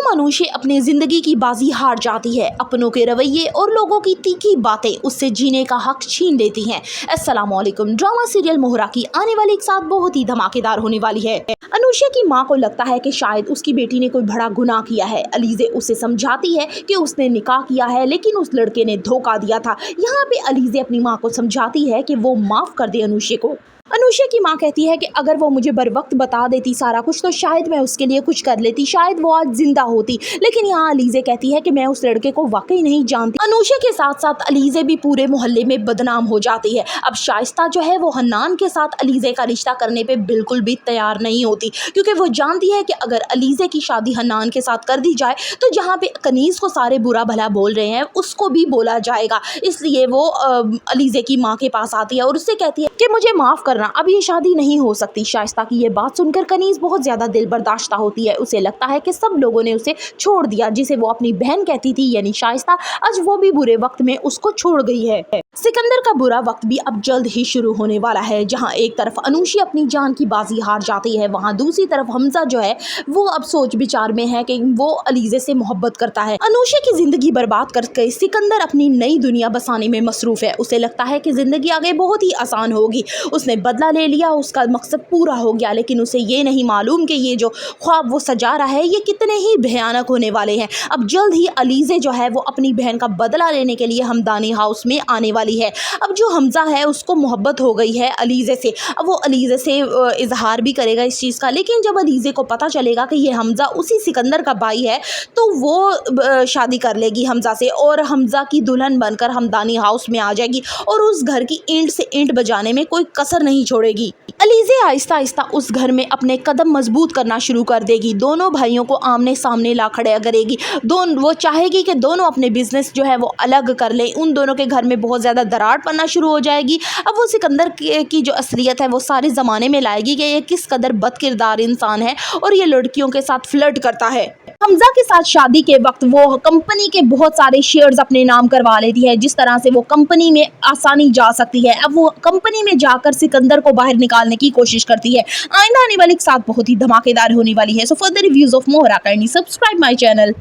अनुषा अपनी जिंदगी की बाजी हार जाती है, अपनों के रवैये और लोगों की तीखी बातें उससे जीने का हक छीन लेती हैं। अस्सलामुअलैकुम। ड्रामा सीरियल मोहरा की आने वाली एक साथ बहुत ही धमाकेदार होने वाली है। अनुषा की मां को लगता है कि शायद उसकी बेटी ने कोई बड़ा गुनाह किया है। अलीज़े उसे समझाती है कि उसने निकाह किया है लेकिन उस लड़के ने धोखा दिया था। यहाँ पे अलीज़े अपनी मां को समझाती है कि वो माफ कर दे अनुषा को। अनुषा की मां कहती है कि अगर वो मुझे बर वक्त बता देती सारा कुछ तो शायद मैं उसके लिए कुछ कर लेती, शायद वो आज जिंदा होती। लेकिन यहाँ अलीज़े कहती है कि मैं उस लड़के को वाकई नहीं जानती। अनुषा के साथ साथ अलीज़े भी पूरे मोहल्ले में बदनाम हो जाती है। अब शाइस्ता जो है वो हन्नान के साथ अलीज़े का रिश्ता करने पे बिल्कुल भी तैयार नहीं होती, क्योंकि वो जानती है कि अगर अलीज़े की शादी हन्नान के साथ कर दी जाए तो जहाँ पे कनीज़ को सारे बुरा भला बोल रहे हैं उसको भी बोला जाएगा। इसलिए वो अलीज़े की माँ के पास आती है और उससे कहती है कि मुझे माफ़ करना, अब ये शादी नहीं हो सकती। शाइस्ता की ये बात सुनकर कनीज़ बहुत ज़्यादा दिल बर्दाश्ता होती है। उसे लगता है कि सब लोगों ने उसे छोड़ दिया, जिसे वो अपनी बहन कहती थी यानी शाइस्ता, आज वो भी बुरे वक्त में उसको छोड़ गई है। सिकंदर का बुरा वक्त भी अब जल्द ही शुरू होने वाला है। जहां एक तरफ अनुषा अपनी जान की बाजी हार जाती है, वहां दूसरी तरफ हमजा जो है वो अब सोच विचार में है कि वो अलीज़े से मोहब्बत करता है। अनुषा की जिंदगी बर्बाद करके सिकंदर अपनी नई दुनिया बसाने में मसरूफ है। उसे लगता है कि जिंदगी आगे बहुत ही आसान होगी। उसने बदला ले लिया, उसका मकसद पूरा हो गया, लेकिन उसे ये नहीं मालूम कि ये जो ख्वाब वो सजा रहा है ये कितने ही भयानक होने वाले हैं। अब जल्द ही अलीज़े जो है वो अपनी बहन का बदला लेने के लिए हमदानी हाउस में आने वाली है। अब जो हमजा है उसको मोहब्बत हो गई है अलीज़े से। अब वो अलीज़े से इजहार भी करेगा इस चीज़ का, लेकिन जब अलीज़े को पता चलेगा कि ये हमजा उसी सिकंदर का भाई है तो वो शादी कर लेगी हमजा से और हमजा की दुल्हन बनकर हमदानी हाउस में आ जाएगी और उस घर की ईंट से ईंट बजाने में कोई कसर नहीं छोड़ेगी। अलीज़े आहिस्ता आहिस्ता उस घर में अपने कदम मजबूत करना शुरू कर देगी। दोनों भाइयों को आमने सामने ला खड़ा करेगी। वो चाहेगी कि दोनों अपने बिजनेस जो है वो अलग कर लें। उन दोनों के घर में बहुत ज़्यादा दरार पड़ना शुरू हो जाएगी। अब वो सिकंदर की जो असलियत है वो सारे ज़माने में लाएगी कि ये किस कदर बदकिरदार इंसान है और ये लड़कियों के साथ फ्लर्ट करता है। हमजा के साथ शादी के वक्त वो कंपनी के बहुत सारे शेयर्स अपने नाम करवा लेती है, जिस तरह से वो कंपनी में आसानी जा सकती है। अब वो कंपनी में जाकर सिकंदर को बाहर निकालने की कोशिश करती है। आइंदा आने वाले के साथ बहुत ही धमाकेदार होने वाली है। So for the reviews of Mohra kindly subscribe my channel.